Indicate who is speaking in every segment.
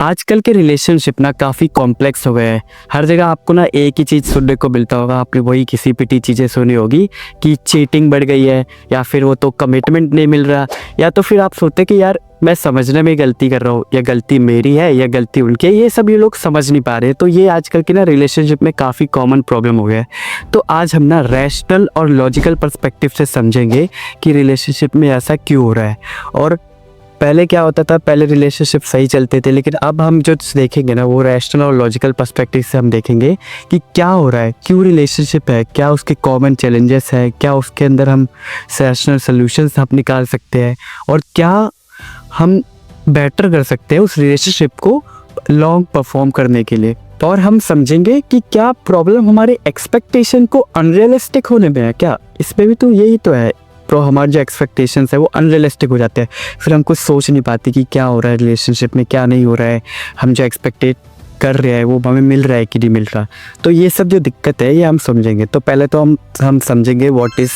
Speaker 1: आजकल के रिलेशनशिप ना काफ़ी कॉम्प्लेक्स हो गए हैं। हर जगह आपको ना एक ही चीज़ सुनने को मिलता होगा, आपने वही घिसी पिटी चीज़ें सुनी होगी कि चीटिंग बढ़ गई है, या फिर वो तो कमिटमेंट नहीं मिल रहा, या तो फिर आप सोचते कि यार मैं समझने में गलती कर रहा हूँ, या गलती मेरी है या गलती उनकी है। ये सब ये लोग समझ नहीं पा रहे। तो ये आजकल की ना रिलेशनशिप में काफ़ी कॉमन प्रॉब्लम हो गया है। तो आज हम ना रैशनल और लॉजिकल पर्सपेक्टिव से समझेंगे कि रिलेशनशिप में ऐसा क्यों हो रहा है। और पहले क्या होता था, पहले रिलेशनशिप सही चलते थे, लेकिन अब हम जो देखेंगे ना वो रैशनल और लॉजिकल पर्सपेक्टिव से हम देखेंगे कि क्या हो रहा है, क्यों रिलेशनशिप है, क्या उसके कॉमन चैलेंजेस है, क्या उसके अंदर हम रैशनल सोल्यूशंस आप निकाल सकते हैं, और क्या हम बेटर कर सकते हैं उस रिलेशनशिप को लॉन्ग परफॉर्म करने के लिए। और हम समझेंगे कि क्या प्रॉब्लम हमारे एक्सपेक्टेशन को अनरियलिस्टिक होने में है। क्या इसमें भी तो यही तो है, तो हमारे जो एक्सपेक्टेशंस है वो अनरियलिस्टिक हो जाते हैं। फिर हम कुछ सोच नहीं पाते कि क्या हो रहा है रिलेशनशिप में, क्या नहीं हो रहा है, हम जो एक्सपेक्टेड कर रहे हैं वो हमें मिल रहा है कि नहीं मिल रहा। तो ये सब जो दिक्कत है ये हम समझेंगे। तो पहले तो हम समझेंगे व्हाट इज़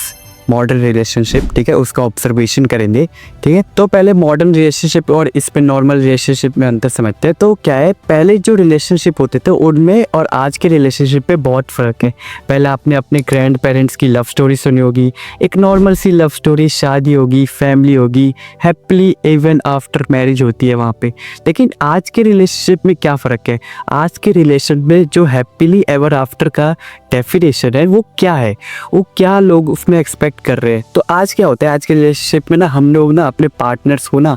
Speaker 1: मॉडर्न रिलेशनशिप, ठीक है, उसका ऑब्जर्वेशन करेंगे, ठीक है। तो पहले मॉडर्न रिलेशनशिप और इस पे नॉर्मल रिलेशनशिप में अंतर समझते हैं। तो क्या है, पहले जो रिलेशनशिप होते थे उनमें और आज के रिलेशनशिप पे बहुत फ़र्क है। पहले आपने अपने ग्रैंड पेरेंट्स की लव स्टोरी सुनी होगी, एक नॉर्मल सी लव स्टोरी, शादी होगी, फैमिली होगी, हैप्पीली इवन आफ्टर मैरिज होती है वहाँ पे। लेकिन आज के रिलेशनशिप में क्या फ़र्क है, आज के रिलेशन में जो हैप्पीली एवर आफ्टर का डेफिनेशन है वो क्या है, वो क्या लोग उसमें एक्सपेक्ट कर रहे हैं। तो आज क्या होता है, आज के रिलेशनशिप में ना हम लोग ना अपने पार्टनर्स को ना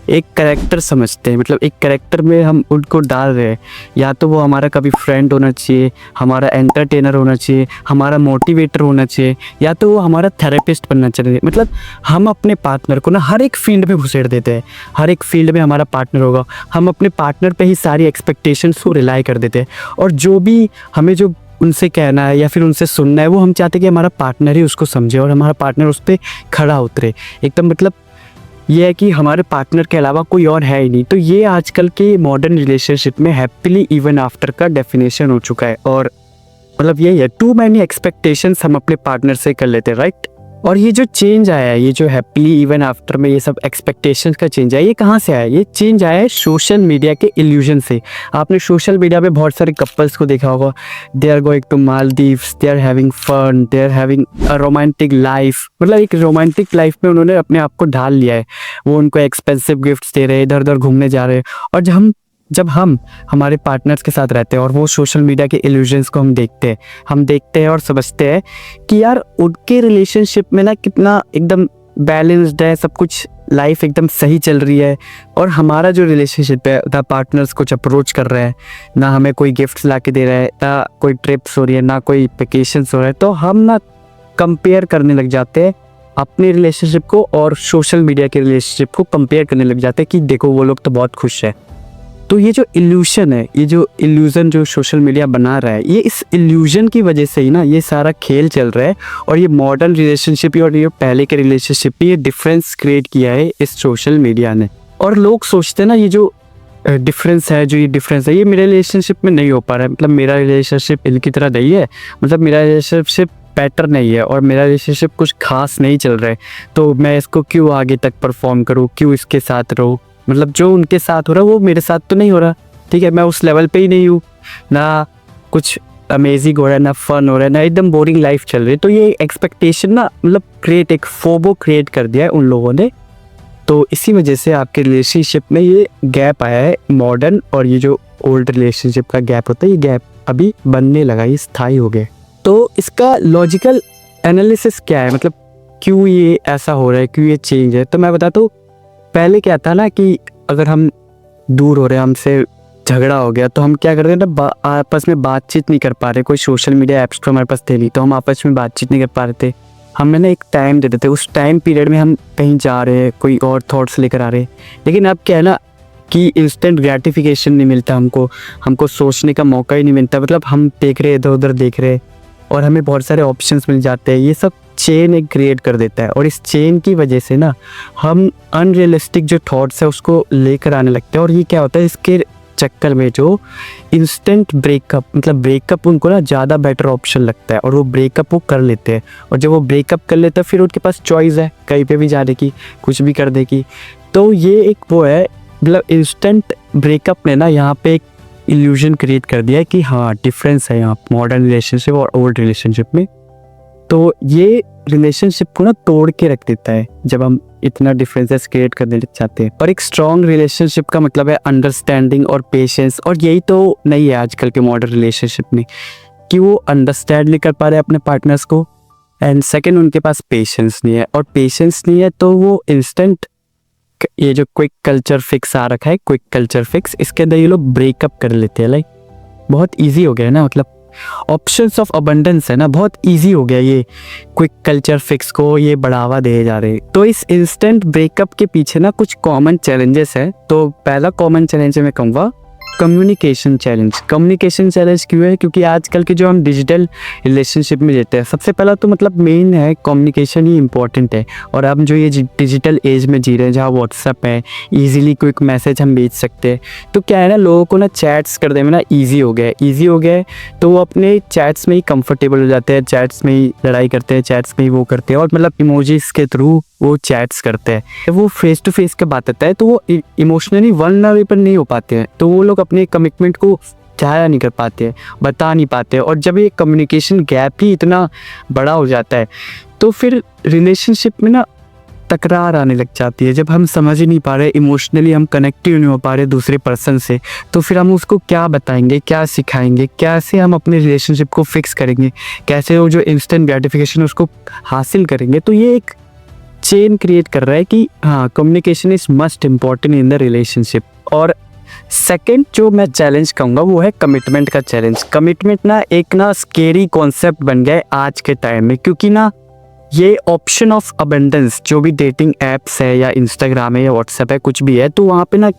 Speaker 1: एक कैरेक्टर समझते हैं, मतलब एक कैरेक्टर में हम उनको डाल रहे हैं। या तो वो हमारा कभी फ्रेंड होना चाहिए, हमारा एंटरटेनर होना चाहिए, हमारा मोटिवेटर होना चाहिए, या तो वो हमारा थेरेपिस्ट बनना चाहिए। मतलब हम अपने पार्टनर को ना हर एक फील्ड में घुसेड़ देते हैं, हर एक फील्ड में हमारा पार्टनर होगा। हम अपने पार्टनर पे ही सारी एक्सपेक्टेशंस को रिलाई कर देते हैं, और जो भी हमें जो उनसे कहना है या फिर उनसे सुनना है वो हम चाहते हैं कि हमारा पार्टनर ही उसको समझे और हमारा पार्टनर उस पर खड़ा उतरे एकदम। मतलब ये है कि हमारे पार्टनर के अलावा कोई और है ही नहीं। तो ये आजकल के मॉडर्न रिलेशनशिप में हैप्पीली इवन आफ्टर का डेफिनेशन हो चुका है। और मतलब यही है, टू मैनी एक्सपेक्टेशंस हम अपने पार्टनर से कर लेते हैं, राइट। और ये जो चेंज आया है, ये जो हैप्पीली इवन आफ्टर में ये सब एक्सपेक्टेशंस का चेंज आया, ये कहाँ से आया? ये चेंज आया है सोशल मीडिया के इल्यूजन से। आपने सोशल मीडिया पे बहुत सारे कपल्स को देखा होगा, they are going to Maldives, they are having fun, they are having a romantic life. मतलब एक रोमांटिक लाइफ में उन्होंने अपने आप को ढाल लिया है। वो उनको एक्सपेंसिव गिफ्ट्स दे रहे हैं, इधर उधर घूमने जा रहे हैं। और जब हम हमारे पार्टनर्स के साथ रहते हैं और वो सोशल मीडिया के इल्यूजन्स को हम देखते हैं और समझते हैं कि यार उनके रिलेशनशिप में ना कितना एकदम बैलेंस्ड है, सब कुछ लाइफ एकदम सही चल रही है। और हमारा जो रिलेशनशिप है ना पार्टनर्स कुछ अप्रोच कर रहे हैं, ना हमें कोई गिफ्ट्स ला के दे रहा है, ना कोई ट्रिप्स हो रही है, ना कोई वेकेशंस हो रहा है। तो हम ना कंपेयर करने लग जाते हैं अपने रिलेशनशिप को और सोशल मीडिया के रिलेशनशिप को कंपेयर करने लग जाते हैं कि देखो वो लोग तो बहुत खुश है। तो ये जो इल्यूशन है, ये जो इल्यूज़न जो सोशल मीडिया बना रहा है, ये इस इल्यूशन की वजह से ही ना ये सारा खेल चल रहा है। और ये मॉडर्न रिलेशनशिप और ये पहले के रिलेशनशिप में ये डिफरेंस क्रिएट किया है इस सोशल मीडिया ने। और लोग सोचते हैं ना ये जो डिफरेंस है, ये मेरे रिलेशनशिप में नहीं हो पा रहा है, मतलब मेरा रिलेशनशिप इनकी तरह नहीं है, मतलब मेरा रिलेशनशिप बेटर नहीं है और मेरा रिलेशनशिप कुछ खास नहीं चल रहा है, तो मैं इसको क्यों आगे तक परफॉर्म करूँ, क्यों इसके साथ रहूँ। मतलब जो उनके साथ हो रहा है वो मेरे साथ तो नहीं हो रहा, ठीक है, मैं उस लेवल पे ही नहीं हूँ, ना कुछ अमेजिंग हो रहा है, ना फन हो रहा है, ना एकदम बोरिंग लाइफ चल रही है। तो ये एक्सपेक्टेशन ना मतलब एक फोबो क्रिएट कर दिया है उन लोगों ने। तो इसी वजह से आपके रिलेशनशिप में ये गैप आया है मॉडर्न, और ये जो ओल्ड रिलेशनशिप का गैप होता है ये गैप अभी बनने लगा, ये स्थायी हो गया। तो इसका लॉजिकल एनालिसिस क्या है, मतलब क्यों ये ऐसा हो रहा है, क्यों ये चेंज है। तो मैं बताता हूँ, पहले क्या था ना कि अगर हम दूर हो रहे हैं, हमसे झगड़ा हो गया, तो हम क्या करते हैं ना आपस में बातचीत नहीं कर पा रहे, कोई सोशल मीडिया ऐप्स तो हमारे पास थे नहीं, तो हम आपस में बातचीत नहीं कर पा रहे थे। हमें ना एक टाइम दे देते, उस टाइम पीरियड में हम कहीं जा रहे हैं, कोई और थॉट्स लेकर आ रहे हैं। लेकिन अब क्या है ना कि इंस्टेंट ग्रेटिफिकेशन नहीं मिलता हमको सोचने का मौका ही नहीं मिलता। मतलब हम देख रहे इधर उधर देख रहे और हमें बहुत सारे ऑप्शंस मिल जाते हैं। ये सब चेन एक क्रिएट कर देता है, और इस चेन की वजह से ना हम अनरियलिस्टिक जो थॉट्स है उसको लेकर आने लगते हैं। और ये क्या होता है, इसके चक्कर में जो इंस्टेंट ब्रेकअप, मतलब ब्रेकअप उनको ना ज़्यादा बेटर ऑप्शन लगता है और वो ब्रेकअप वो कर लेते हैं। और जब वो ब्रेकअप कर लेते हैं फिर उनके पास चॉइस है कहीं पे भी जाने की, कुछ भी करने की। तो ये एक वो है मतलब इंस्टेंट ब्रेकअप ने ना यहाँ पे एक इल्यूजन क्रिएट कर दिया है कि हाँ डिफरेंस है यहाँ मॉडर्न रिलेशनशिप और ओल्ड रिलेशनशिप में। तो ये रिलेशनशिप को ना तोड़ के रख देता है जब हम इतना डिफरेंसेस क्रिएट करने चाहते हैं। और एक स्ट्रॉन्ग रिलेशनशिप का मतलब है अंडरस्टैंडिंग और पेशेंस, और यही तो नहीं है आजकल के मॉडर्न रिलेशनशिप में कि वो अंडरस्टैंड नहीं कर पा रहे अपने पार्टनर्स को, एंड सेकंड उनके पास पेशेंस नहीं है, और पेशेंस नहीं है तो वो इंस्टेंट ये जो क्विक कल्चर फिक्स आ रखा है, क्विक कल्चर फिक्स, इसके अंदर ये लोग ब्रेकअप कर लेते हैं। लाइक बहुत इजी हो गया है ना, मतलब ऑप्शंस ऑफ अबंडेंस है ना, बहुत इजी हो गया ये क्विक कल्चर फिक्स को ये बढ़ावा दिए जा रहे हैं। तो इस इंस्टेंट ब्रेकअप के पीछे ना कुछ कॉमन चैलेंजेस है। तो पहला कॉमन चैलेंज मैं कहूँगा कम्युनिकेशन चैलेंज। कम्युनिकेशन चैलेंज क्यों है? क्योंकि आजकल के जो हम डिजिटल रिलेशनशिप में रहते हैं, सबसे पहला तो मतलब मेन है कम्युनिकेशन ही इम्पोर्टेंट है। और अब जो ये डिजिटल एज में जी रहे हैं जहाँ व्हाट्सएप है, इजीली क्विक मैसेज हम भेज सकते हैं, तो क्या है ना लोगों को ना चैट्स करने में ना ईजी हो गया है, तो वो अपने चैट्स में ही कंफर्टेबल हो जाते हैं, चैट्स में ही लड़ाई करते हैं, चैट्स में ही वो करते हैं, और मतलब इमोजीज के थ्रू वो चैट्स करते हैं। वो फेस टू फेस के बात आता है तो वो इमोशनली वल्नरेबल नहीं हो पाते हैं, तो वो लोग अपने कमिटमेंट को जाहिर नहीं कर पाते हैं, बता नहीं पाते हैं। और जब ये कम्युनिकेशन गैप ही इतना बड़ा हो जाता है तो फिर रिलेशनशिप में ना तकरार आने लग जाती है। जब हम समझ ही नहीं पा रहे, इमोशनली हम कनेक्ट ही नहीं हो पा रहे दूसरे पर्सन से, तो फिर हम उसको क्या बताएंगे, क्या सिखाएंगे, कैसे हम अपने रिलेशनशिप को फिक्स करेंगे, कैसे वो जो इंस्टेंट ग्रेटिफिकेशन उसको हासिल करेंगे। तो ये एक चेन क्रिएट कर रहा है कि हाँ communication is must important in the relationship. और सेकंड जो मैं चैलेंज कहूँगा वो है कमिटमेंट का चैलेंज। कमिटमेंट ना एक ना स्केरी कॉन्सेप्ट बन गया है आज के टाइम में, क्योंकि ना ये ऑप्शन ऑफ अबंडेंस जो भी डेटिंग एप्स है या इंस्टाग्राम है या व्हाट्सएप है कुछ भी है, तो वहाँ पे ना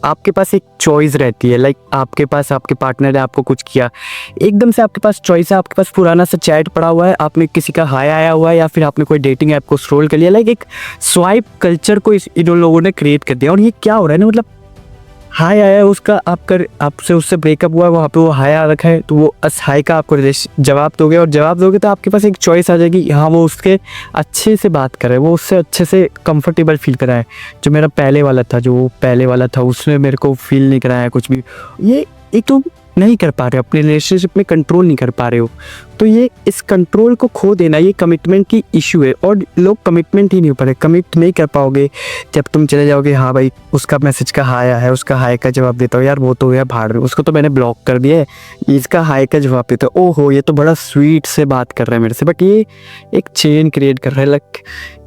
Speaker 1: आपके पास एक चॉइस रहती है। लाइक आपके पास आपके पार्टनर ने आपको कुछ किया, एकदम से आपके पास चॉइस है, आपके पास पुराना सा चैट पड़ा हुआ है, आपने किसी का हाय आया हुआ है, या फिर आपने कोई डेटिंग ऐप को स्क्रॉल कर लिया। लाइक एक स्वाइप कल्चर को इन लोगों ने क्रिएट कर दिया। और ये क्या हो रहा है ना, मतलब हाय आया है उसका, आपसे उससे ब्रेकअप हुआ, वहाँ पे वो हाय आ रखा है, तो वो उस हाय का आपको जवाब दोगे, और जवाब दोगे तो आपके पास एक चॉइस आ जाएगी, हाँ वो उसके अच्छे से बात करे, वो उससे अच्छे से कंफर्टेबल फील कराए। जो मेरा पहले वाला था उसने मेरे को फील नहीं कराया कुछ भी। ये एक तो नहीं कर पा रहे हो, अपने रिलेशनशिप में कंट्रोल नहीं कर पा रहे हो, तो ये इस कंट्रोल को खो देना ये कमिटमेंट की इशू है। और लोग कमिटमेंट ही नहीं हो पा रहे, कमिट नहीं कर पाओगे जब तुम चले जाओगे हाँ भाई उसका मैसेज का हाय आया है, उसका हाय का जवाब देता हूँ, यार वो तो गया भाड़ में, उसको तो मैंने ब्लॉक कर दिया है, इसका हाय का जवाब देता हूँ, ओहो ये तो बड़ा स्वीट से बात कर रहा है मेरे से। बट ये एक चेन क्रिएट कर रहा है। लाइक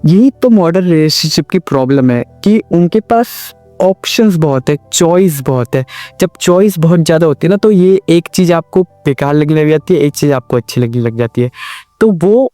Speaker 1: यही तो मॉडर्न रिलेशनशिप की प्रॉब्लम है कि उनके पास ऑप्शंस बहुत है, चॉइस बहुत है। जब चॉइस बहुत ज़्यादा होती है ना तो ये एक चीज़ आपको बेकार लगने लग जाती है, एक चीज़ आपको अच्छी लगने लग जाती है, तो वो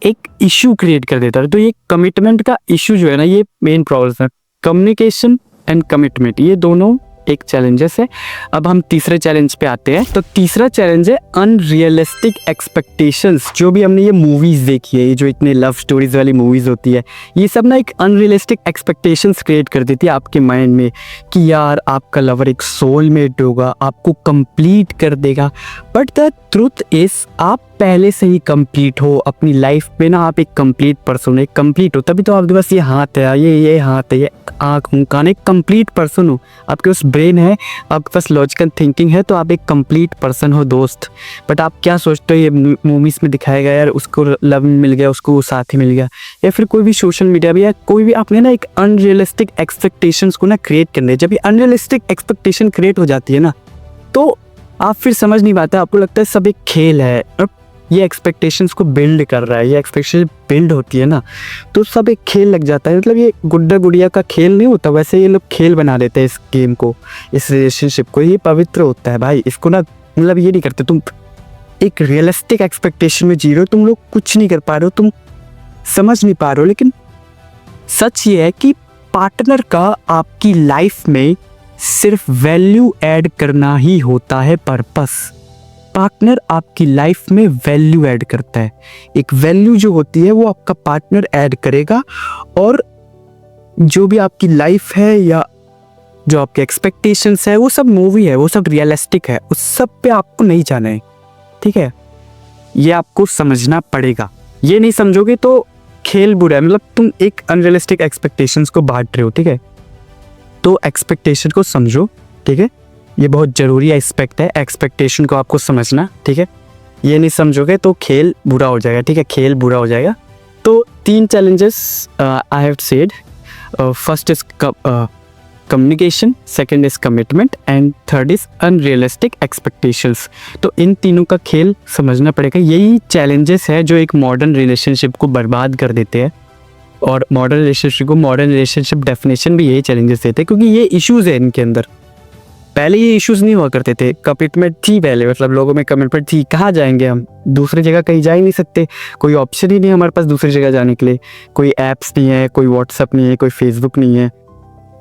Speaker 1: एक इशू क्रिएट कर देता है। तो ये कमिटमेंट का इशू जो है ना, ये मेन प्रॉब्लम है। कम्युनिकेशन एंड कमिटमेंट ये दोनों एक चैलेंजेस है। अब हम तीसरे चैलेंज पे आते हैं। तो तीसरा चैलेंज है अनरियलिस्टिक एक्सपेक्टेशंस। जो भी हमने ये मूवीज देखी है, ये जो इतने लव स्टोरीज वाली मूवीज होती है, ये सब ना एक अनरियलिस्टिक एक्सपेक्टेशंस क्रिएट कर देती है आपके माइंड में कि यार आपका लवर एक सोलमेट होगा, आपको कंप्लीट कर देगा। बट द ट्रुथ इज आप पहले से ही कंप्लीट हो अपनी लाइफ में ना, आप एक कंप्लीट पर्सन हो, एक कंप्लीट हो, तभी तो आपके पास ये हाथ है, ये हाथ है, ये आँख मुँह कान, एक कंप्लीट पर्सन हो, आपके पास ब्रेन है, आपके पास लॉजिकल थिंकिंग है, तो आप एक कंप्लीट पर्सन हो दोस्त। बट आप क्या सोचते हो, ये मूवीज़ में दिखाया गया यार उसको लव मिल गया, उसको साथी मिल गया, या फिर कोई भी सोशल मीडिया भी, या कोई भी आपने ना एक अनरियलिस्टिक एक्सपेक्टेशंस को ना क्रिएट करने हैं। जब ये अनरियलिस्टिक एक्सपेक्टेशन क्रिएट हो जाती है ना, तो आप फिर समझ नहीं पाते, आपको लगता है सब एक खेल है और ये एक्सपेक्टेशंस को बिल्ड कर रहा है, ये एक्सपेक्टेशन बिल्ड होती है ना, तो सब एक खेल लग जाता है। मतलब ये गुड्डा गुड़िया का खेल नहीं होता, वैसे ये लोग खेल बना देते हैं इस गेम को, इस रिलेशनशिप को। ये पवित्र होता है भाई, इसको ना मतलब ये नहीं करते। तुम एक रियलिस्टिक एक्सपेक्टेशन में जी रहे हो, तुम लोग कुछ नहीं कर पा रहे हो, तुम समझ नहीं पा रहे हो। लेकिन सच ये है कि पार्टनर का आपकी लाइफ में सिर्फ वैल्यू ऐड करना ही होता है पर्पस। पार्टनर आपकी लाइफ में वैल्यू ऐड करता है, एक वैल्यू जो होती है वो आपका पार्टनर ऐड करेगा, और जो भी आपकी लाइफ है या जो आपके एक्सपेक्टेशंस है वो सब मूवी है, वो सब रियलिस्टिक है, उस सब पे आपको नहीं जाना है, ठीक है। ये आपको समझना पड़ेगा, ये नहीं समझोगे तो खेल बुरा है। मतलब तुम एक अनरियलिस्टिक एक्सपेक्टेशंस को बांट रहे हो, ठीक है। तो एक्सपेक्टेशन को समझो, ठीक है। ये बहुत ज़रूरी एस्पेक्ट है, एक्सपेक्टेशन को आपको समझना, ठीक है। ये नहीं समझोगे तो खेल बुरा हो जाएगा, ठीक है, खेल बुरा हो जाएगा। तो 3 challenges I have said, first is communication, second is commitment and third is unrealistic expectations. तो इन तीनों का खेल समझना पड़ेगा। यही चैलेंजेस है जो एक मॉडर्न रिलेशनशिप को बर्बाद कर देते हैं, और मॉडर्न रिलेशनशिप डेफिनेशन भी यही चैलेंजेस देते हैं, क्योंकि ये इश्यूज़ है इनके अंदर। पहले ये इश्यूज़ नहीं हुआ करते थे, कमिटमेंट थी पहले, मतलब लोगों में कमिटमेंट थी। कहाँ जाएंगे हम, दूसरी जगह कहीं जा ही नहीं सकते, कोई ऑप्शन ही नहीं है हमारे पास दूसरी जगह जाने के लिए। कोई ऐप्स नहीं है, कोई व्हाट्सअप नहीं है, कोई फेसबुक नहीं है,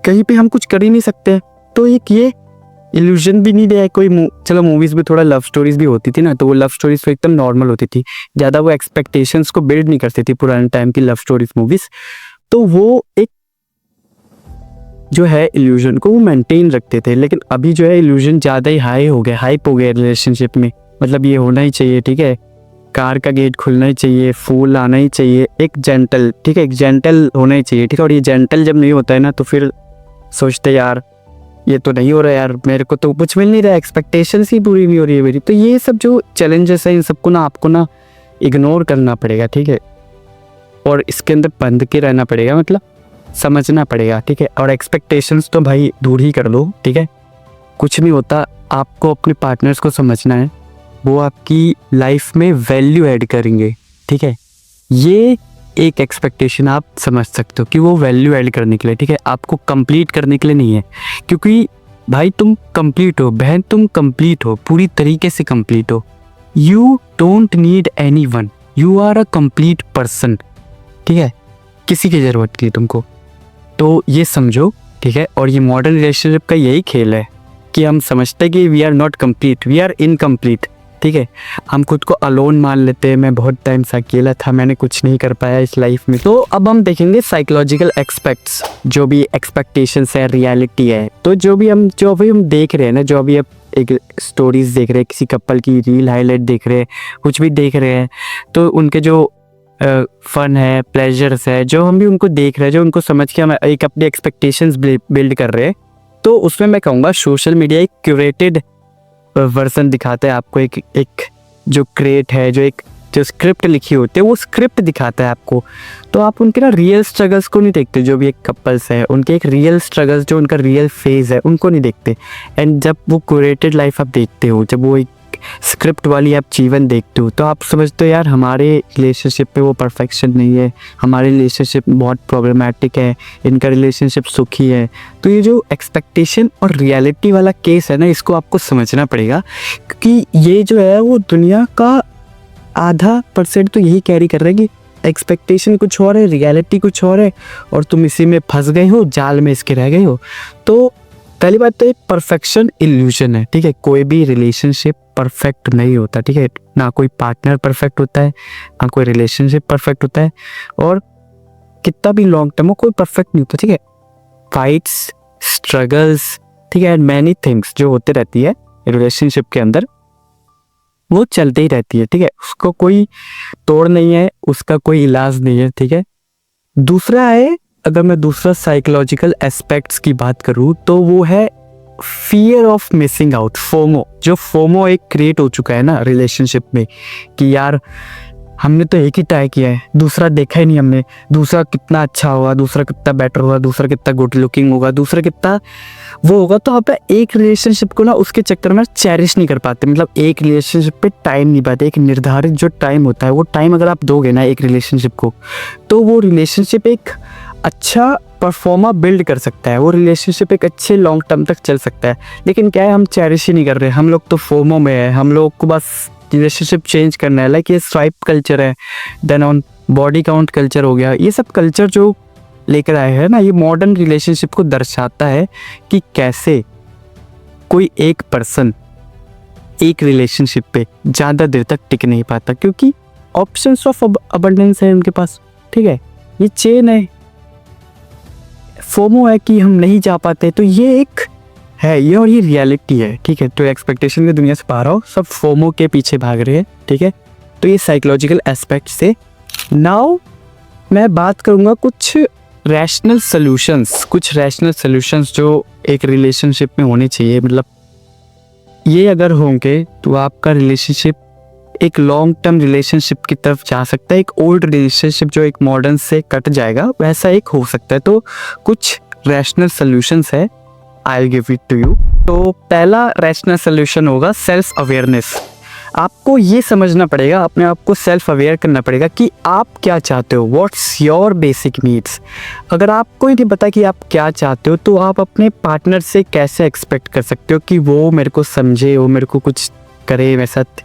Speaker 1: कहीं पे हम कुछ कर ही नहीं सकते। तो एक ये इल्यूजन भी नहीं दिया कोई चलो मूवीज़ में थोड़ा लव स्टोरीज भी होती थी ना, तो वो लव स्टोरीज तो एकदम नॉर्मल होती थी, ज़्यादा वो एक्सपेक्टेशंस को बिल्ड नहीं करती थी पुराने टाइम की लव स्टोरीज मूवीज़। तो वो एक जो है इल्यूजन को वो मेंटेन रखते थे। लेकिन अभी जो है इल्यूजन ज़्यादा ही हाइप हो गया रिलेशनशिप में। मतलब ये होना ही चाहिए, ठीक है, कार का गेट खुलना ही चाहिए, फूल आना ही चाहिए, एक जेंटल, ठीक है, एक जेंटल होना ही चाहिए, ठीक है। और ये जेंटल जब नहीं होता है ना, तो फिर सोचते यार ये तो नहीं हो रहा यार, मेरे को तो कुछ मिल नहीं रहा, एक्सपेक्टेशंस ही पूरी नहीं हो रही है मेरी। तो ये सब जो चैलेंजेस है, इन सबको ना आपको ना इग्नोर करना पड़ेगा, ठीक है, और इसके अंदर बंध के रहना पड़ेगा, मतलब समझना पड़ेगा, ठीक है। और एक्सपेक्टेशंस तो भाई दूर ही कर लो, ठीक है, कुछ नहीं होता। आपको अपने पार्टनर्स को समझना है, वो आपकी लाइफ में वैल्यू ऐड करेंगे, ठीक है। ये एक एक्सपेक्टेशन आप समझ सकते हो कि वो वैल्यू ऐड करने के लिए, ठीक है, आपको कंप्लीट करने के लिए नहीं है। क्योंकि भाई तुम कंप्लीट हो, बहन तुम कंप्लीट हो, पूरी तरीके से कंप्लीट हो। You don't need anyone, you are a complete person, ठीक है, किसी की ज़रूरत नहीं तुमको। तो ये समझो, ठीक है। और ये मॉडर्न रिलेशनशिप का यही खेल है कि हम समझते हैं कि we are not complete, we are incomplete, ठीक है। हम खुद को अलोन मान लेते हैं, मैं बहुत टाइम से अकेला था, मैंने कुछ नहीं कर पाया इस लाइफ में। तो अब हम देखेंगे साइकोलॉजिकल एस्पेक्ट्स, जो भी एक्सपेक्टेशंस है, रियलिटी है। तो जो भी हम देख रहे हैं ना, जो अभी अब एक स्टोरीज देख रहे हैं, किसी कपल की रील हाईलाइट देख रहे हैं, कुछ भी देख रहे हैं, तो उनके जो फन है, प्लेजर्स है, जो हम भी उनको देख रहे हैं, जो उनको समझ के हम एक अपनी एक्सपेक्टेशंस बिल्ड कर रहे हैं, तो उसमें मैं कहूँगा सोशल मीडिया एक क्यूरेटेड वर्जन दिखाता है आपको। एक जो क्रिएट है, जो स्क्रिप्ट लिखी होती है, वो स्क्रिप्ट दिखाता है आपको। तो आप उनके ना रियल स्ट्रगल्स को नहीं देखते, जो भी एक कपल्स है उनके एक रियल स्ट्रगल्स, जो उनका रियल फेज है, उनको नहीं देखते। एंड जब वो क्यूरेटेड लाइफ आप देखते हो, जब वो एक स्क्रिप्ट वाली आप जीवन देखते हो, तो आप समझते हो यार हमारे रिलेशनशिप पे वो परफेक्शन नहीं है, हमारे रिलेशनशिप बहुत प्रॉब्लमेटिक है, इनका रिलेशनशिप सुखी है। तो ये जो एक्सपेक्टेशन और रियलिटी वाला केस है ना, इसको आपको समझना पड़ेगा, क्योंकि ये जो है वो दुनिया का आधा % तो यही कैरी कर रहा है कि एक्सपेक्टेशन कुछ और है, रियलिटी कुछ और है, और तुम इसी में फंस गए हो, जाल में इसके रह गए हो। तो पहली बात तो ये परफेक्शन इल्यूजन है, ठीक है। कोई भी रिलेशनशिप परफेक्ट नहीं होता, ठीक है, ना कोई पार्टनर परफेक्ट होता है, ना कोई रिलेशनशिप परफेक्ट होता है, और कितना भी लॉन्ग टर्म हो कोई परफेक्ट नहीं होता, ठीक है। फाइट्स, स्ट्रगल्स, ठीक है, एंड मैनी थिंग्स जो होते रहती है रिलेशनशिप के अंदर, वो चलते ही रहती है, ठीक है, उसको कोई तोड़ नहीं है, उसका कोई इलाज नहीं है, ठीक है। दूसरा है, अगर मैं दूसरा साइकोलॉजिकल एस्पेक्ट्स की बात करूँ, तो वो है fear of missing out, FOMO. जो फोमो एक क्रिएट हो चुका है ना रिलेशनशिप में, कि यार हमने तो एक ही ट्राई किया है, दूसरा देखा ही नहीं हमने, दूसरा कितना अच्छा होगा, दूसरा कितना बेटर होगा, दूसरा कितना गुड लुकिंग होगा, दूसरा कितना वो होगा। तो आप एक रिलेशनशिप को ना उसके चक्कर में चेरिश नहीं कर पाते, मतलब एक रिलेशनशिप पे टाइम नहीं पाते। एक निर्धारित जो टाइम होता है, वो टाइम अगर आप दोगे ना एक रिलेशनशिप को, तो वो रिलेशनशिप एक अच्छा परफॉर्मा बिल्ड कर सकता है, वो रिलेशनशिप एक अच्छे लॉन्ग टर्म तक चल सकता है। लेकिन क्या है, हम चेरिश ही नहीं कर रहे, हम लोग तो फोमो में है, हम लोग को बस रिलेशनशिप चेंज करना है। लाइक ये स्वाइप कल्चर है, then on body count culture हो गया, ये सब कल्चर जो लेकर आए हैं ना, ये मॉडर्न रिलेशनशिप को दर्शाता है कि कैसे कोई एक पर्सन एक रिलेशनशिप पे ज़्यादा देर तक टिक नहीं पाता, क्योंकि ऑप्शंस ऑफ अबंडेंस है उनके पास, ठीक है। ये चेन है, फोमो है कि हम नहीं जा पाते, तो ये एक है ये, और ये रियलिटी है, ठीक है। तो एक्सपेक्टेशन की दुनिया से बाहर आओ, सब फोमो के पीछे भाग रहे हैं, ठीक है। तो ये साइकोलॉजिकल एस्पेक्ट से। नाउ मैं बात करूँगा कुछ रैशनल सॉल्यूशंस, कुछ रैशनल सॉल्यूशंस जो एक रिलेशनशिप में होने चाहिए, मतलब ये अगर होंगे तो आपका रिलेशनशिप एक लॉन्ग टर्म रिलेशनशिप की तरफ जा सकता है। एक ओल्ड रिलेशनशिप जो एक मॉडर्न से कट जाएगा वैसा एक हो सकता है। तो कुछ रैशनल सॉल्यूशंस है, I will give it to you. तो पहला रैशनल सॉल्यूशन होगा सेल्फ अवेयरनेस। आपको ये समझना पड़ेगा, अपने आप को सेल्फ अवेयर करना पड़ेगा कि आप क्या चाहते हो, व्हाट्स योर बेसिक नीड्स। अगर आपको ही नहीं पता कि आप क्या चाहते हो तो आप अपने पार्टनर से कैसे एक्सपेक्ट कर सकते हो कि वो मेरे को समझे, वो मेरे को कुछ करे, मेरे साथ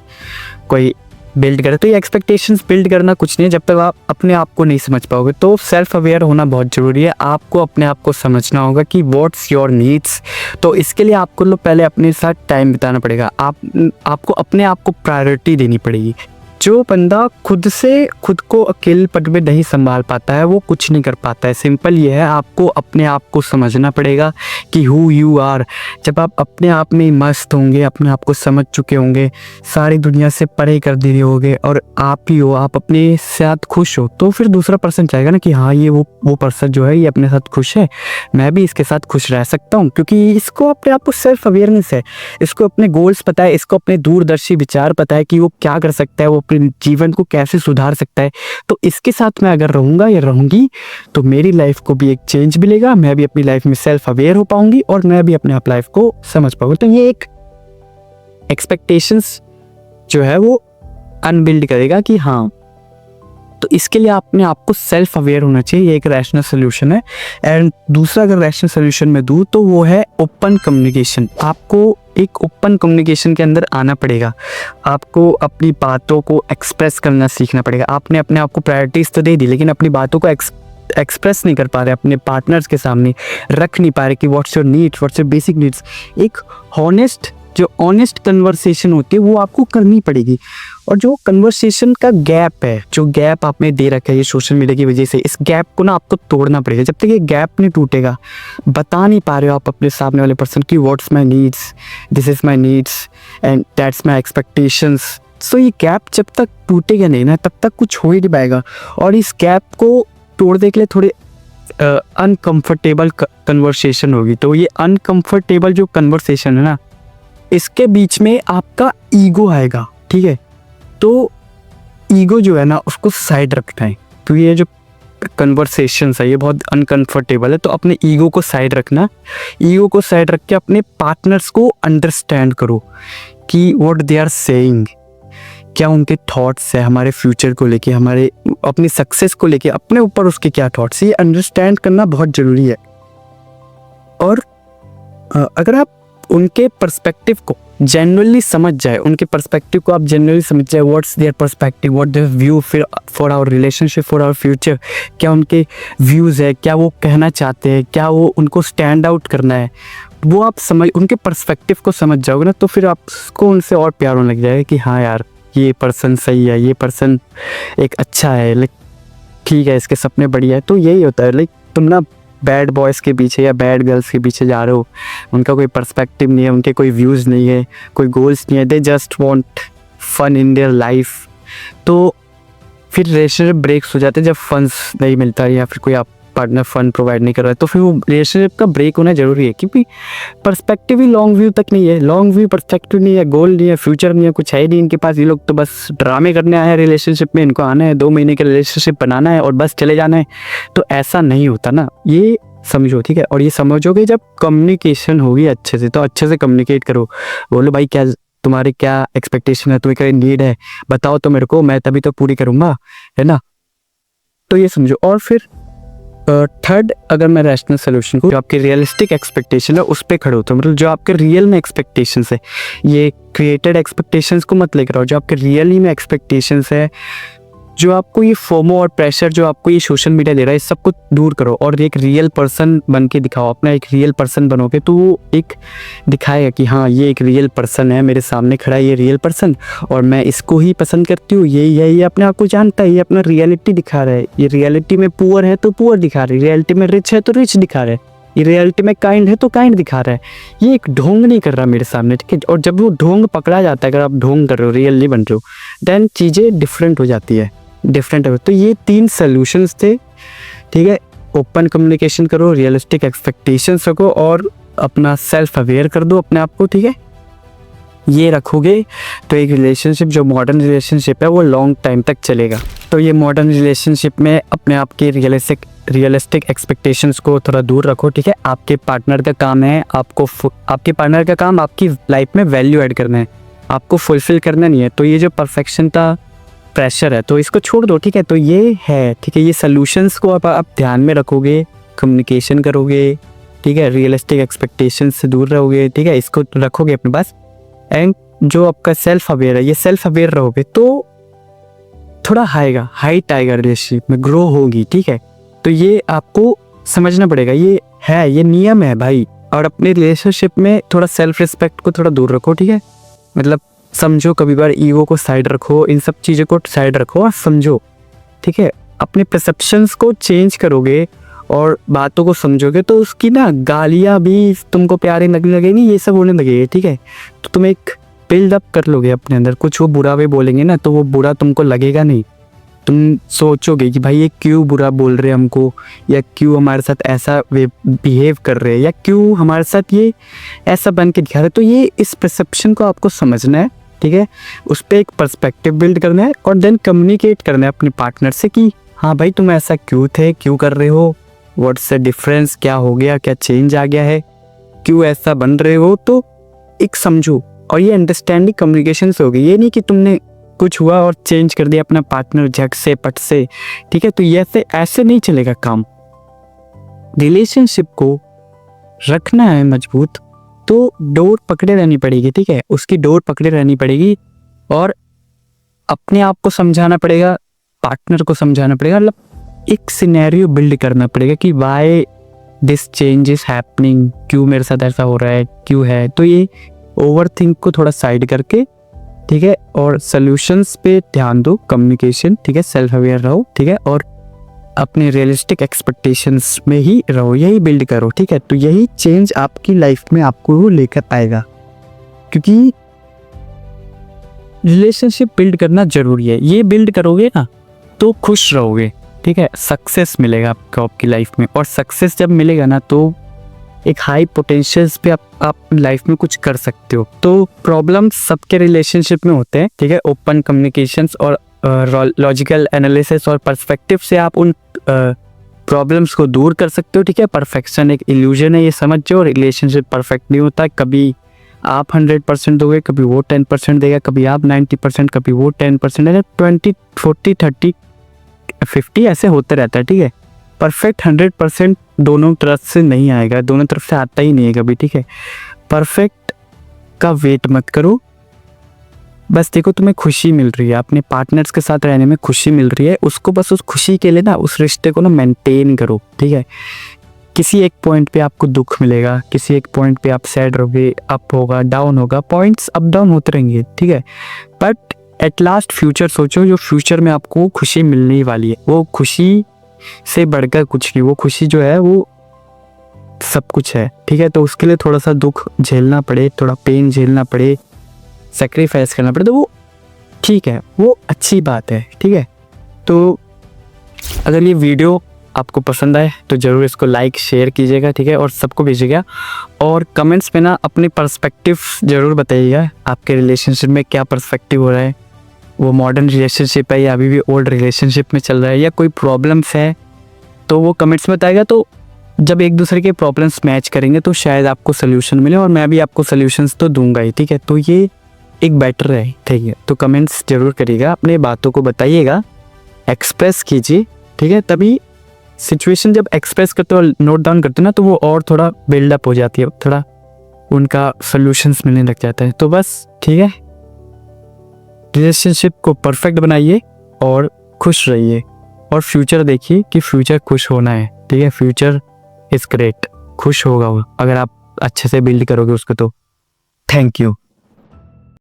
Speaker 1: कोई बिल्ड करे। तो ये एक्सपेक्टेशंस बिल्ड करना कुछ नहीं है जब तक आप अपने आप को नहीं समझ पाओगे। तो सेल्फ अवेयर होना बहुत ज़रूरी है। आपको अपने आप को समझना होगा कि व्हाट्स योर नीड्स। तो इसके लिए आपको पहले अपने साथ टाइम बिताना पड़ेगा। आपको अपने आप को प्रायोरिटी देनी पड़ेगी। जो बंदा खुद को अकेलेपन में नहीं संभाल पाता है वो कुछ नहीं कर पाता है। सिंपल ये है, आपको अपने आप को समझना पड़ेगा कि हु यू आर। जब आप अपने आप में मस्त होंगे, अपने आप को समझ चुके होंगे, सारी दुनिया से परे कर दिए होगे और आप ही हो, आप अपने साथ खुश हो, तो फिर दूसरा पर्सन चाहेगा ना कि हाँ ये वो पर्सन जो है ये अपने साथ खुश है, मैं भी इसके साथ खुश रह सकता हूँ। क्योंकि इसको अपने आप को सेल्फ अवेयरनेस है, इसको अपने गोल्स पता है, इसको अपने दूरदर्शी विचार पता है कि वो क्या कर सकता है, वो अपने जीवन को कैसे सुधार सकता है। तो इसके साथ मैं अगर रहूँगा या रहूँगी तो मेरी लाइफ को भी एक चेंज मिलेगा, मैं भी अपनी लाइफ में सेल्फ अवेयर हो पाऊंगी और मैं भी अपने आप लाइफ को समझ पाऊंगी। तो ये एक एक्सपेक्टेशंस जो है वो अनबिल्ड करेगा कि हाँ, तो इसके लिए अपने आप को सेल्फ अवेयर होना चाहिए। ये एक रैशनल सोल्यूशन है। एंड दूसरा अगर रैशनल सोल्यूशन में दूँ तो वो है ओपन कम्युनिकेशन। आपको एक ओपन कम्युनिकेशन के अंदर आना पड़ेगा। आपको अपनी बातों को एक्सप्रेस करना सीखना पड़ेगा। आपने अपने आप को प्रायोरिटीज तो दे दी लेकिन अपनी बातों को एक्सप्रेस नहीं कर पा रहे, अपने पार्टनर्स के सामने रख नहीं पा रहे कि what's your needs, what's your basic needs. एक ऑनेस्ट कन्वर्सेशन होती है वो आपको करनी पड़ेगी। और जो कन्वर्सेशन का गैप है, जो गैप आप में दे रखा है ये सोशल मीडिया की वजह से, इस गैप को ना आपको तोड़ना पड़ेगा। जब तक ये गैप नहीं टूटेगा, बता नहीं पा रहे हो आप अपने सामने वाले पर्सन की what's my needs, this is my needs and that's my expectations. So ये गैप जब तक टूटेगा नहीं ना तब तक कुछ हो ही नहीं पाएगा। और इस गैप को तोड़ने के लिए थोड़े अनकम्फर्टेबल कन्वर्सेशन होगी। तो ये अनकम्फर्टेबल जो कन्वर्सेशन है ना, इसके बीच में आपका ईगो आएगा, ठीक है। तो ईगो जो है ना उसको साइड रखना है। तो ये जो कन्वर्सेशंस है ये बहुत अनकंफर्टेबल है, तो अपने ईगो को साइड रखना। ईगो को साइड रख के अपने पार्टनर्स को अंडरस्टैंड करो कि व्हाट दे आर सेइंग, क्या उनके थॉट्स है हमारे फ्यूचर को लेके, हमारे अपनी सक्सेस को लेके, अपने ऊपर उसके क्या थॉट्स है, ये अंडरस्टैंड करना बहुत ज़रूरी है। और अगर आप उनके पर्सपेक्टिव को जेन्युइनली समझ जाए, उनके पर्सपेक्टिव को आप जेन्युइनली समझ जाए, what's their perspective, what their view for our relationship, for our future, क्या उनके व्यूज़ है, क्या वो कहना चाहते हैं, क्या वो उनको स्टैंड आउट करना है, वो आप उनके पर्सपेक्टिव को समझ जाओगे ना तो फिर आपको उनसे और प्यार होने लग जाएगा कि हाँ यार ये पर्सन सही है, ये पर्सन एक अच्छा है, लाइक ठीक है, इसके सपने बढ़िया है। तो यही होता है, लाइक तुम ना बैड बॉयज़ के पीछे या बैड गर्ल्स के पीछे जा रहे हो, उनका कोई पर्सपेक्टिव नहीं है, उनके कोई व्यूज़ नहीं है, कोई गोल्स नहीं है, they just want fun in their life. तो फिर रिलेशनशिप ब्रेक्स हो जाते हैं जब फंड्स नहीं मिलता या फिर कोई आप पार्टनर फंड प्रोवाइड नहीं कर रहा है, तो फिर वो रिलेशनशिप का ब्रेक होना ज़रूरी है। क्योंकि पर्सपेक्टिव ही लॉन्ग व्यू तक नहीं है, लॉन्ग व्यू पर्सपेक्टिव नहीं है, गोल नहीं है, फ्यूचर नहीं है, कुछ है नहीं इनके पास। ये लोग तो बस ड्रामे करने आए हैं रिलेशनशिप में, इनको आना है 2 महीने के रिलेशनशिप बनाना है और बस चले जाना है। तो ऐसा नहीं होता ना, ये समझो, ठीक है। और ये समझोगे जब कम्युनिकेशन होगी अच्छे से, तो अच्छे से कम्युनिकेट करो, बोलो भाई क्या तुम्हारी क्या एक्सपेक्टेशन है, तुम्हें क्या नीड है, बताओ तो मेरे को, मैं तभी तो पूरी करूँगा, है ना। तो ये समझो। और फिर थर्ड, अगर मैं रैशनल सोल्यूशन को, जो आपकी रियलिस्टिक एक्सपेक्टेशन है उस पर खड़े होते हो, मतलब जो आपके रियल में एक्सपेक्टेशंस है, ये क्रिएटेड एक्सपेक्टेशंस को मत लेकर आओ, जो आपके रियली में एक्सपेक्टेशंस है, जो आपको ये फोमो और प्रेशर जो आपको ये सोशल मीडिया दे रहा है, इस सबको दूर करो और एक रियल पर्सन बन के दिखाओ। अपना एक रियल पर्सन बनोगे तो वो एक दिखाएगा कि हाँ ये एक रियल पर्सन है, मेरे सामने खड़ा है ये रियल पर्सन और मैं इसको ही पसंद करती हूँ, ये अपने आप को जानता है, ये अपना रियलिटी दिखा रहा है। ये रियलिटी में पुअर है तो पुअर दिखा रहा है, रियलिटी में रिच है तो रिच दिखा रहा है, ये रियलिटी में काइंड है तो काइंड दिखा रहा है। ये एक ढोंग नहीं कर रहा मेरे सामने, ठीक है। और जब वो ढोंग पकड़ा जाता है, अगर आप ढोंग कर रहे हो, रियल नहीं बन रहे हो, देन चीज़ें डिफरेंट हो जाती है, डिफरेंट है। तो ये 3 सॉल्यूशंस थे, ठीक है। ओपन कम्युनिकेशन करो, रियलिस्टिक एक्सपेक्टेशंस रखो और अपना सेल्फ अवेयर कर दो अपने आप को, ठीक है। ये रखोगे तो एक रिलेशनशिप जो मॉडर्न रिलेशनशिप है वो लॉन्ग टाइम तक चलेगा। तो ये मॉडर्न रिलेशनशिप में अपने आप के रियलिस्टिक एक्सपेक्टेशंस को थोड़ा दूर रखो, ठीक है। आपके पार्टनर का काम है आपके पार्टनर का काम आपकी लाइफ में वैल्यू ऐड करना है, आपको फुलफिल करना नहीं है। तो ये जो परफेक्शन का प्रेशर है तो इसको छोड़ दो, ठीक है। तो ये है, ठीक है, ये सॉल्यूशंस को आप ध्यान में रखोगे, कम्युनिकेशन करोगे, ठीक है, रियलिस्टिक एक्सपेक्टेशंस से दूर रहोगे, ठीक है, इसको रखोगे अपने पास। एंड जो आपका सेल्फ अवेयर है, ये सेल्फ अवेयर रहोगे तो थोड़ा हाइट आएगा, रिलेशनशिप में ग्रो होगी, ठीक है। तो ये आपको समझना पड़ेगा, ये नियम है भाई। और अपने रिलेशनशिप में थोड़ा सेल्फ रिस्पेक्ट को थोड़ा दूर रखो, ठीक है। मतलब समझो, कभी बार ईगो को साइड रखो, इन सब चीज़ों को साइड रखो और समझो, ठीक है। अपने परसेप्शंस को चेंज करोगे और बातों को समझोगे तो उसकी ना गालियाँ भी तुमको प्यारी लगने लगेगी, ये सब होने लगेगी, ठीक है। तो तुम एक बिल्डअप कर लोगे अपने अंदर, कुछ वो बुरा भी बोलेंगे ना तो वो बुरा तुमको लगेगा नहीं। तुम सोचोगे कि भाई ये क्यों बुरा बोल रहे हैं हमको, या क्यों हमारे साथ ऐसा बिहेव कर रहे हैं, या क्यों हमारे साथ ये ऐसा बन के दिखा रहे हैं। तो ये इस परसेप्शन को आपको समझना है, ठीक है। उस पर एक पर्सपेक्टिव बिल्ड करना है और देन कम्युनिकेट करना है अपने पार्टनर से कि हाँ भाई तुम ऐसा क्यों कर रहे हो, व्हाट्स द डिफरेंस, क्या हो गया, क्या चेंज आ गया है, क्यों ऐसा बन रहे हो। तो एक समझो, और ये अंडरस्टैंडिंग कम्युनिकेशन से होगी। ये नहीं कि तुमने कुछ हुआ और चेंज कर दिया अपना पार्टनर झट से पट से, ठीक है। तो ये ऐसे नहीं चलेगा काम। रिलेशनशिप को रखना है मजबूत तो डोर पकड़े रहनी पड़ेगी, ठीक है। उसकी डोर पकड़े रहनी पड़ेगी और अपने आप को समझाना पड़ेगा, पार्टनर को समझाना पड़ेगा, मतलब एक सिनेरियो बिल्ड करना पड़ेगा कि why this change is happening, क्यों मेरे साथ ऐसा हो रहा है, क्यों है। तो ये ओवर थिंक को थोड़ा साइड करके, ठीक है, और सॉल्यूशंस पे ध्यान दो, कम्युनिकेशन, ठीक है, सेल्फ अवेयर रहो, ठीक है, और अपने रियलिस्टिक एक्सपेक्टेशंस में ही रहो, यही बिल्ड करो, ठीक है। तो यही चेंज आपकी लाइफ में आपको लेकर आएगा, क्योंकि रिलेशनशिप बिल्ड करना जरूरी है। ये बिल्ड करोगे ना तो खुश रहोगे, ठीक है, सक्सेस मिलेगा आपको आपकी लाइफ में। और सक्सेस जब मिलेगा ना तो एक हाई पोटेंशियल्स पे आप लाइफ में कुछ कर सकते हो। तो प्रॉब्लम्स सबके रिलेशनशिप में होते हैं, ठीक है। ओपन कम्युनिकेशंस और लॉजिकल एनालिसिस और पर्सपेक्टिव से आप उन प्रॉब्लम्स को दूर कर सकते हो, ठीक है। परफेक्शन एक इल्यूजन है, ये समझ जाओ। रिलेशनशिप परफेक्ट नहीं होता, कभी आप 100% दोगे, कभी वो 10% देगा, कभी आप 90%, कभी वो 10%, 20, 40, 30, 50 ऐसे होते रहता है, ठीक है। परफेक्ट 100% दोनों तरफ से नहीं आएगा, दोनों तरफ से आता ही नहीं है कभी, ठीक है। परफेक्ट का वेट मत करो, बस देखो तुम्हें खुशी मिल रही है, अपने पार्टनर्स के साथ रहने में खुशी मिल रही है, उसको बस उस खुशी के लिए ना उस रिश्ते को ना मेंटेन करो, ठीक है। किसी एक पॉइंट पे आपको दुख मिलेगा, किसी एक पॉइंट पे आप सैड रहोगे, अप होगा, डाउन होगा, पॉइंट्स अप डाउन होते रहेंगे, ठीक है। बट एट लास्ट फ्यूचर सोचो, जो फ्यूचर में आपको खुशी मिलने वाली है वो खुशी से बढ़कर कुछ नहीं, वो खुशी जो है वो सब कुछ है, ठीक है। तो उसके लिए थोड़ा सा दुख झेलना पड़े, थोड़ा पेन झेलना पड़े, सेक्रीफाइस करना पड़े, तो वो ठीक है, वो अच्छी बात है, ठीक है। तो अगर ये वीडियो आपको पसंद आए तो ज़रूर इसको लाइक शेयर कीजिएगा, ठीक है, और सबको भेजिएगा। और कमेंट्स में ना अपने पर्सपेक्टिव ज़रूर बताइएगा, आपके रिलेशनशिप में क्या पर्सपेक्टिव हो रहा है, वो मॉडर्न रिलेशनशिप है या अभी भी ओल्ड रिलेशनशिप में चल रहा है, या कोई प्रॉब्लम्स है तो वो कमेंट्स में बताएगा। तो जब एक दूसरे के प्रॉब्लम्स मैच करेंगे तो शायद आपको सोल्यूशन मिले, और मैं भी आपको सोल्यूशंस तो दूंगा ही, ठीक है। तो ये एक बेटर है, ठीक है। तो कमेंट्स जरूर करिएगा, अपने बातों को बताइएगा, एक्सप्रेस कीजिए, ठीक है। तभी सिचुएशन जब एक्सप्रेस करते हो, नोट डाउन करते हो ना, तो वो और थोड़ा बिल्डअप हो जाती है, थोड़ा उनका सोल्यूशंस मिलने लग जाता है। तो बस ठीक है, रिलेशनशिप को परफेक्ट बनाइए और खुश रहिए, और फ्यूचर देखिए कि फ्यूचर खुश होना है, ठीक है। फ्यूचर इज ग्रेट, खुश होगा वो अगर आप अच्छे से बिल्ड करोगे उसको। तो थैंक यू।